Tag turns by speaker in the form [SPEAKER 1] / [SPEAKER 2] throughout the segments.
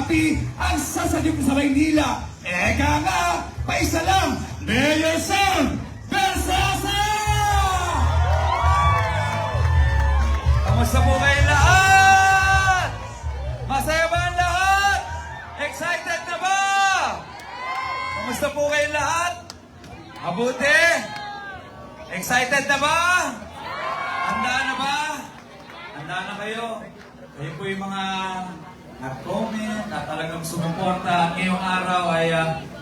[SPEAKER 1] happy ang sasadyok sa Maynila. Eka nga, paisa lang, Mayor Sam Versosa!
[SPEAKER 2] Kamusta po kayong lahat? Masaya ba ang lahat? Excited na ba? Kamusta po kayong lahat? Mabuti? Excited na ba? Handa na ba? Handa na kayo? Kayo po yung mga nag-comment at talagang sumuporta. Ngayong araw ay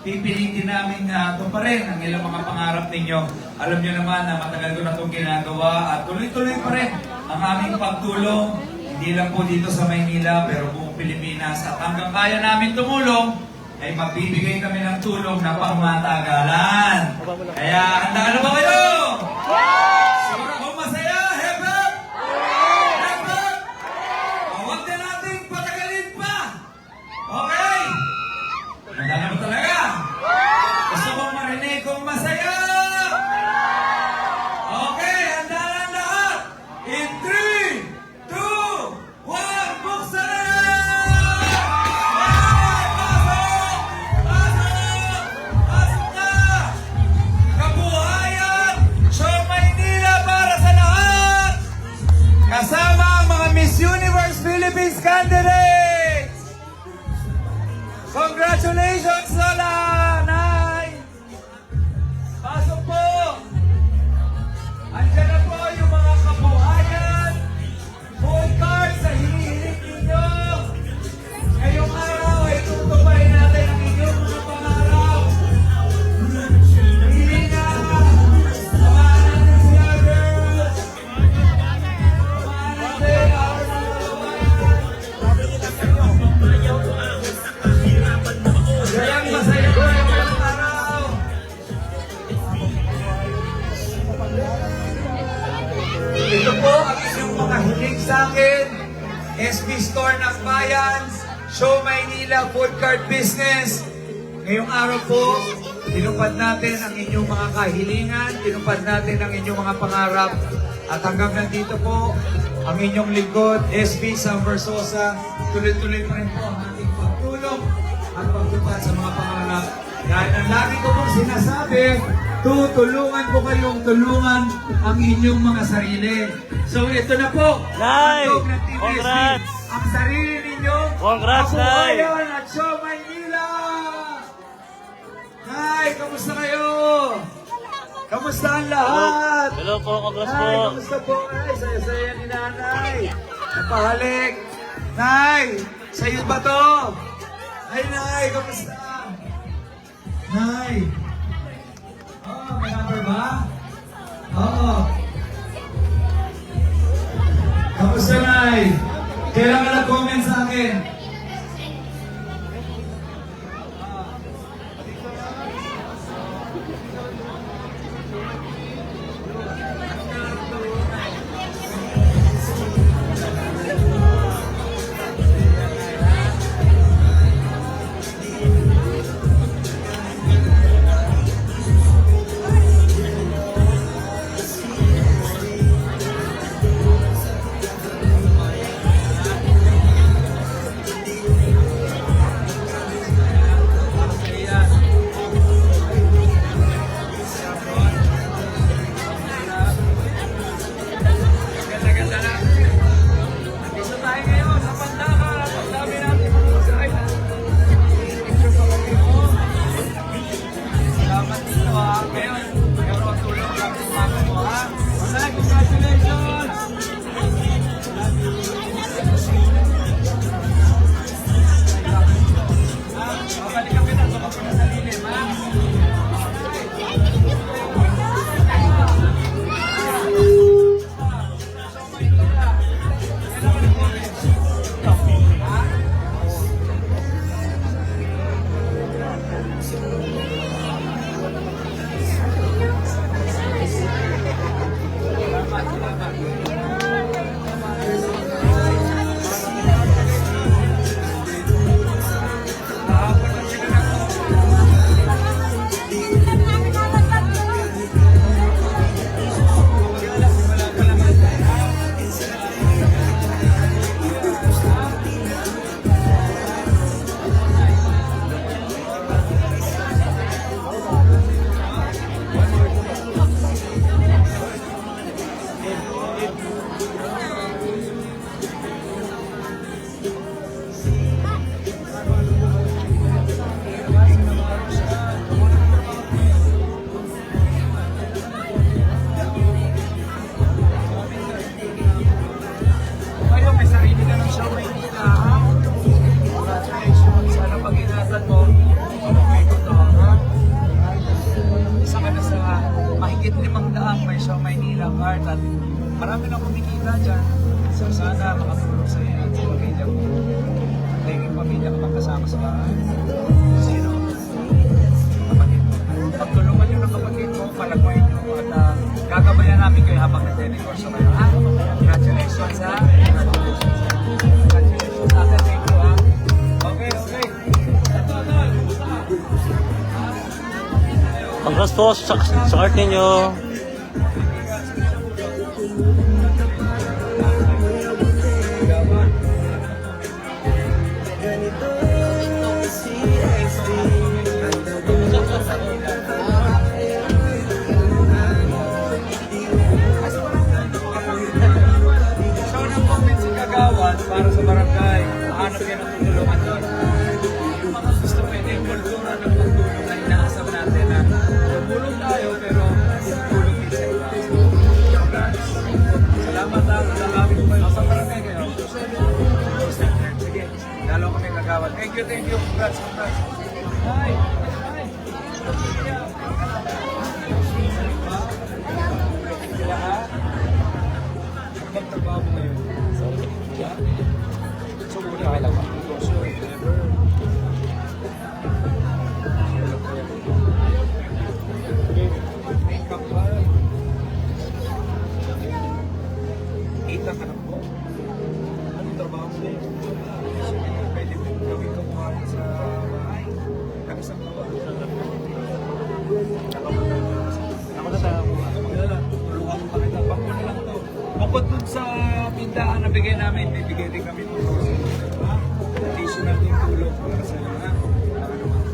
[SPEAKER 2] pipilitin namin tuparin ang ilang mga pangarap ninyo. Alam nyo naman na matagal ko na itong ginagawa at tuloy-tuloy pa rin ang aming pagtulong. Hindi lang po dito sa Maynila pero buong Pilipinas. At hanggang kaya namin tumulong, ay magbibigay kami ng tulong na pangmatagalan. Kaya handa na ba kayo? Siguro kung masaya, hep hep! Hep hep! Huwag na nating patagalin pa! Okay? Handa na ba talaga? Gusto kong marinig kung masaya! Okay, handa na ang lahat! In 3, 2, 1, buksan na! Kasama ang mga Miss Universe Philippines candidates! Congratulations, Lola! Nay! Pasok po! Andiyan na po yung mga kabuhayan! Full card sa hinihiling ninyo! Ngayong araw ay tutuparin natin ang inyong mga pangarap! Hindi na! Samahan natin siya, girls! Kayang masaya ko yung mga araw. Ito po ang inyong mga hiling sa akin. SB Store ng Bayan, Show Maynila Food Cart Business. Ngayong araw po, tinupad natin ang inyong mga kahilingan, tinupad natin ang inyong mga pangarap. At hanggang nandito po, ang inyong lingkod, SB Sam Versosa, tuloy-tuloy pa rin po ang ating pagtulong at pagtupad sa mga pangarap. Dahil ang lagi ko pong sinasabi, tutulungan po kayong tulungan ang inyong mga sarili. So ito na po,
[SPEAKER 3] Nay!
[SPEAKER 1] ang ng Team SB,
[SPEAKER 3] Congrats!
[SPEAKER 1] ang sarili ninyo,
[SPEAKER 3] Congrats, Nay!
[SPEAKER 1] Kabuhayan at Show Maynila! Nay, kamusta kayo? Kamusta ang lahat?
[SPEAKER 3] Hello po, congrats
[SPEAKER 1] Nay,
[SPEAKER 3] po.
[SPEAKER 1] kamusta po? Ay, saya-saya ni Nanay. Napahalik. Nay, sa'yo ba to? Ay, Nay, kamusta? Nay. Oh, may number ba? Oo. Kamusta, Nay? Kailan ka nag-comment sa akin?
[SPEAKER 4] sa Maynila Art at marami nang kumikita dyan. So sana makatulong sa iyo at sa pamilya mo. Tayong pamilya ka magkasama sa bahay. Sino? Kapatid mo. Pagtulungan nyo ng kapatid mo, palaguin nyo at gagabayan namin kayo habang nag-deliver sa kayo. Congratulations ha. Congratulations ate. Thank you ha. Okay.
[SPEAKER 3] Congrats po sa art ninyo.
[SPEAKER 4] Show ng comment si Kagawan para sa barangay. Mahanap kayo ng tutulungan doon. Yung mga gusto pwede yung kultura ng pagtulong na inaasam natin na tumulong tayo pero tutulong din sa iba. Congrats. Salamat ha. Salamat ko kayo. Sa barangay kayo. Sige. Dalaw kami Kagawan. Thank you. Congrats. Hi. Sila ha? Ibang trabaho mo ngayon? So, muna ka lang. So, never. Make-up ba? Kita ka na po. Anong trabaho mo ngayon? So, pwede mo gawin ka mukha sa bahay. Kami sa mga ako na sa tulungan mo kami ng bangko na lang to. Bukod dun sa pindahan na bigay namin, bibigay din kami ng additional din tulong para sa iyo.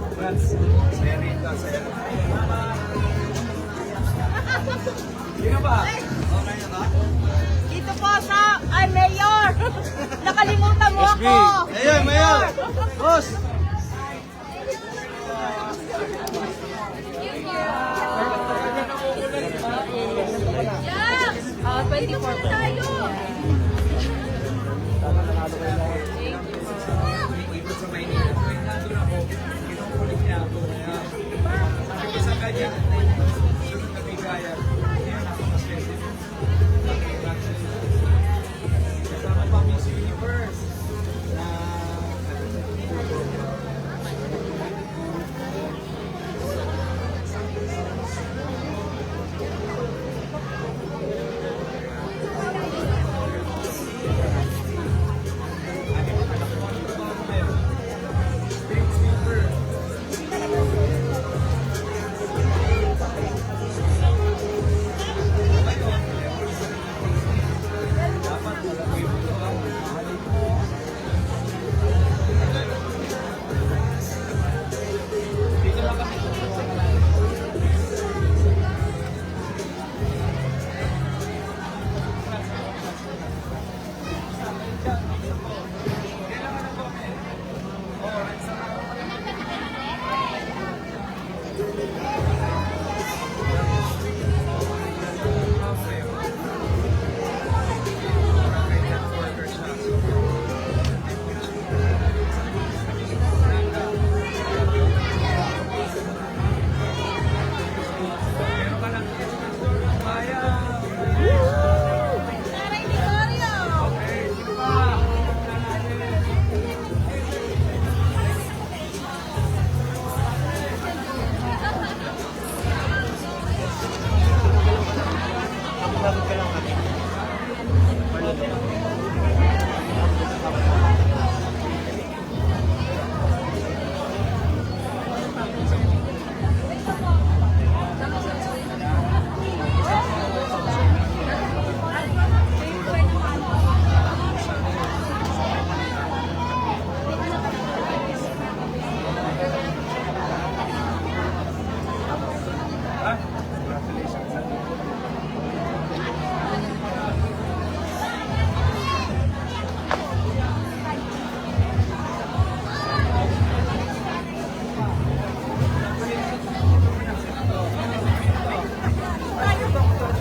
[SPEAKER 4] Congrats. Saya Rita, saya Rita. Sino ba? Okay na ba?
[SPEAKER 5] Dito po sa Mayor! Nakalimutan mo ako!
[SPEAKER 4] Mayor! Boss!
[SPEAKER 5] Yeah! 24 tayo!
[SPEAKER 4] Dito sa Maynila. Kaya nandun ako, kinukulit niya ako. Sabi ko sa kanya, sunod na bigayan. Kaya nakapaswerte. Kasama pa Miss Universe.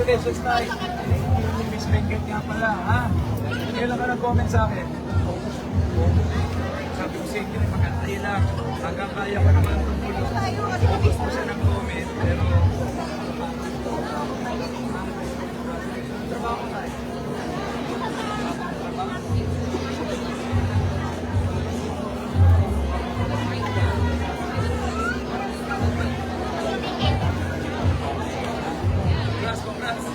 [SPEAKER 4] Congratulations, Tay. Miss Benguet nga pala, ha? Kailan ka nag-comment sa akin? Sabi ko sa inyo, magkantay lang. Hanggang kaya ko naman tumulong. Focus ko siya ng comment, pero Congrats, congrats.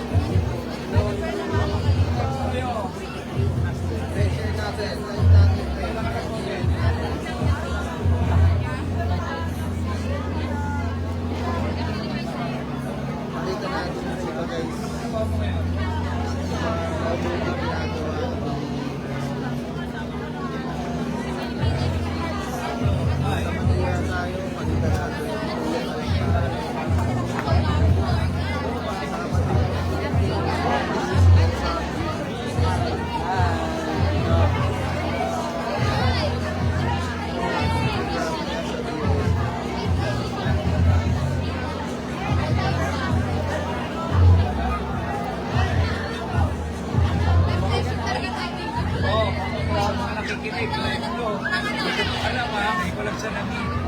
[SPEAKER 4] Oo, mga nakikinig, live ko. Hindi ko alam ha, hindi ko lang siya nangin.